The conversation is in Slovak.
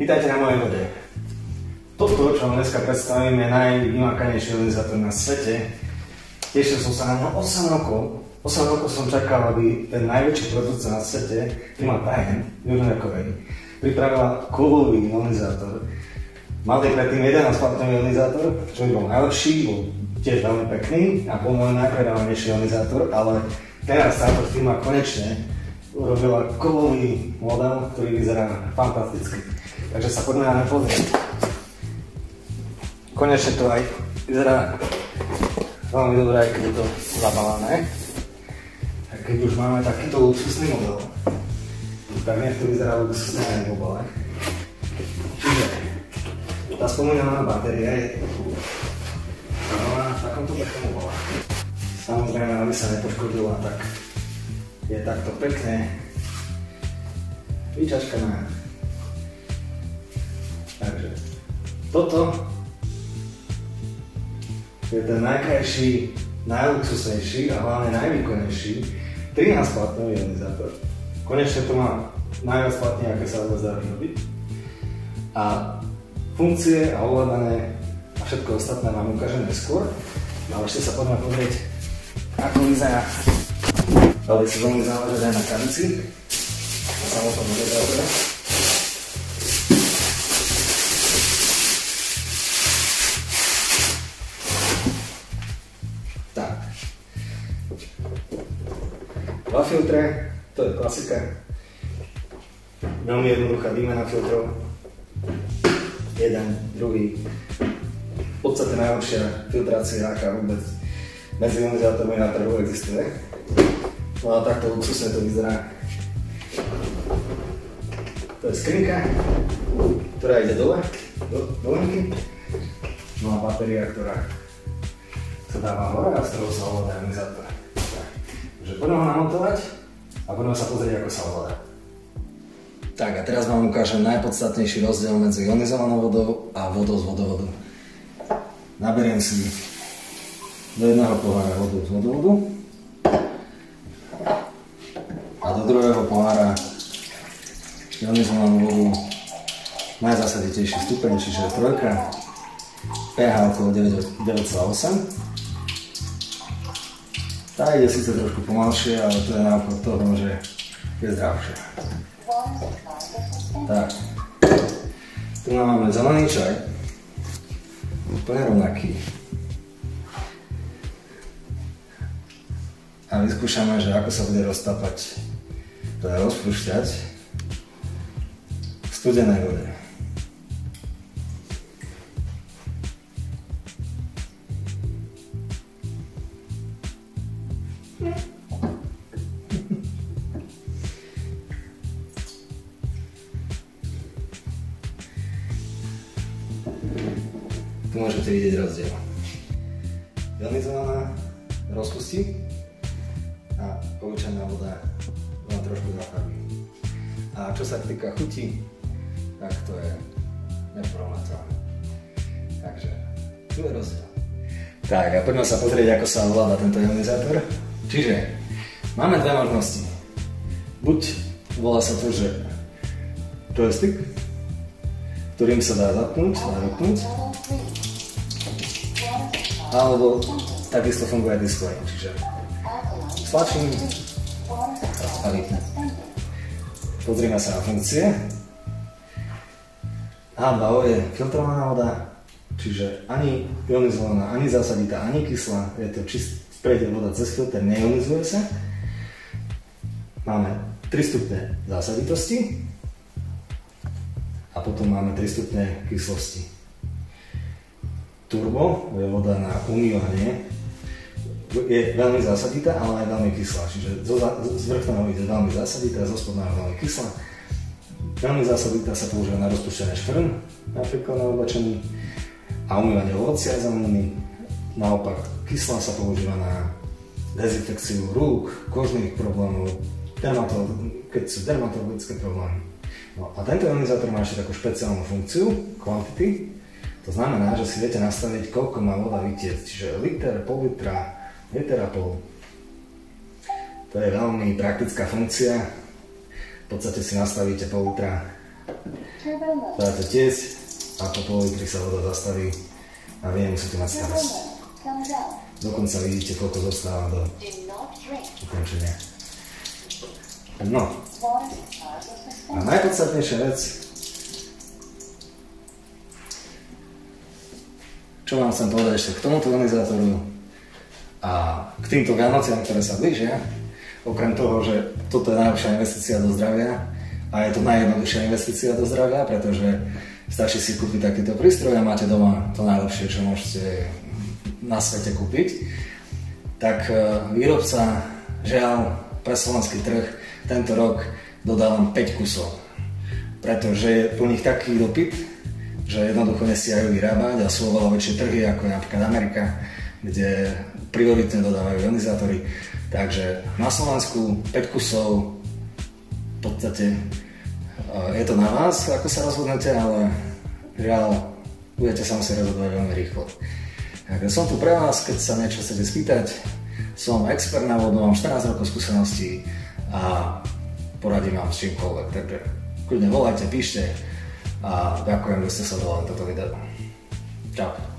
Vítajte na mojej vode. Toto, čo vám dneska predstavím, je najvymakanejší ionizátor na svete. Tešil som sa na ňo 8 rokov. 8 rokov som čakal, aby ten najväčší producent na svete, firma Tyhen, Južnej Korei, pripravila kovový ionizátor. Mali predtým 11-partný ionizátor, čo bol najlepší, bol tiež veľmi pekný a bol môj najpredávanejší ionizátor, ale teraz táto firma konečne urobila kovový model, ktorý vyzerá fantasticky. Takže sa poďme na to pozrieť. Konečne to aj vyzerá veľmi dobré, aj keď je to zabalené. A keď už máme takýto luxusný model, tak nech to vyzerá luxusné aj v obale. Čiže tá spomínaná batéria je v takomto peknom obale. Samozrejme, aby sa nepoškodila, tak je takto pekne vyčačkaná. Takže toto je ten najkrajší, najluxusnejší a hlavne najvýkonnejší 13-partný ionizátor. Konečne to má najviac platní, aké sa vôbec dá vyrobiť. A funkcie a ovládané a všetko ostatné vám ukážem neskôr. Ale ešte sa poďme pozrieť, ako vyzerá. Ale si veľmi záleží aj na kavici. A samotnom ionizátora. Tak. Dva filtre, to je klasika. Veľmi jednoduchá výmena filtrov. Jeden, druhý. V podstate najlepšia filtrácia, aká vôbec medzi ionizátormi na trhu existuje. No a takto luxusne to vyzerá. To je skrinka, ktorá ide dole, do linky. No a batéria, ktorá sa dáva hore a z toho sa ovláda ionizátor. Takže poďme ho namontovať a poďme sa pozrieť, ako sa ovláda. Tak a teraz vám ukážem najpodstatnejší rozdiel medzi ionizovanou vodou a vodou z vodovodu. Naberiem si do jedného pohára vodu z vodovodu a do druhého pohára ionizovanú vodu najzásaditejší stupeň, čiže trojka, pH okolo 9,8. Tá ide síce trošku pomalšie, ale to je nápad toho, že je zdravšie. Tak, tu máme zelený čaj, úplne rovnaký. A vyskúšame, že ako sa bude roztápať, teda rozpúšťať v studenej vode. Tu môžete vidieť rozdiel. Ionizovaná rozpustí a poučená voda len trošku zafarbí. A čo sa týka chuti, tak to je neporovnateľné. Takže tu je rozdiel. Tak a poďme sa pozrieť, ako sa ovláda tento ionizátor. Čiže máme dve možnosti. Buď volá sa to, že joystick, ktorým sa dá zapnúť a vypnúť, alebo takisto funguje display, čiže stlačím a vypnem. Pozrime sa na funkcie. H2O je filtrovaná voda, čiže ani ionizovaná, ani zásaditá, ani kyslá. Je to prejde voda cez filter, neionizuje sa. Máme 3 stupne zásaditosti a potom máme 3 stupne kyslosti. Turbo je voda na umývanie, je veľmi zásaditá, ale aj veľmi kyslá, čiže z vrchného ide veľmi zásaditá, zo spodného veľmi kyslá. Veľmi zásaditá sa používa na rozpúšťanie škvrn, napríklad na oblečení a umývanie ovocia a zeleniny. Naopak kyslá sa používa na dezinfekciu rúk, kožných problémov, keď sú dermatologické problémy. No a tento ionizátor má ešte takú špeciálnu funkciu, quantity. To znamená, že si viete nastaviť, koľko má voda vytiecť, čiže liter, pol litra, liter a pol. To je veľmi praktická funkcia. V podstate si nastavíte pol litra dáte tiec a po pol litri sa voda zastaví a vy nemusíte mať starost. Dokonca vidíte, koľko zostáva do ukončenia. No. A najpodstatnejšia vec, čo vám chcem povedať ešte k tomuto ionizátoru a k týmto Vianociam, ktoré sa blížia, okrem toho, že toto je najlepšia investícia do zdravia a je to najjednoduchšia investícia do zdravia, pretože stačí si kúpiť takýto prístroj a máte doma to najlepšie, čo môžete na svete kúpiť, tak výrobca žiaľ pre slovenský trh tento rok dodal len 5 kusov, pretože je po nich taký dopyt, že jednoducho nestihajú vyrábať a sú oveľa väčšie trhy ako je napríklad Amerika, kde prioritne dodávajú ionizátory. Takže na Slovensku 5 kusov, v podstate je to na vás, ako sa rozhodnete, ale žiaľ, budete sa musieť rozhodovať veľmi rýchlo. Takže som tu pre vás, keď sa niečo chcete spýtať. Som expert na vodu, mám 14 rokov skúseností a poradím vám s čímkoľvek. Takže kľudne volajte, píšte a ďakujem, že ste sledovali toto video. Čau.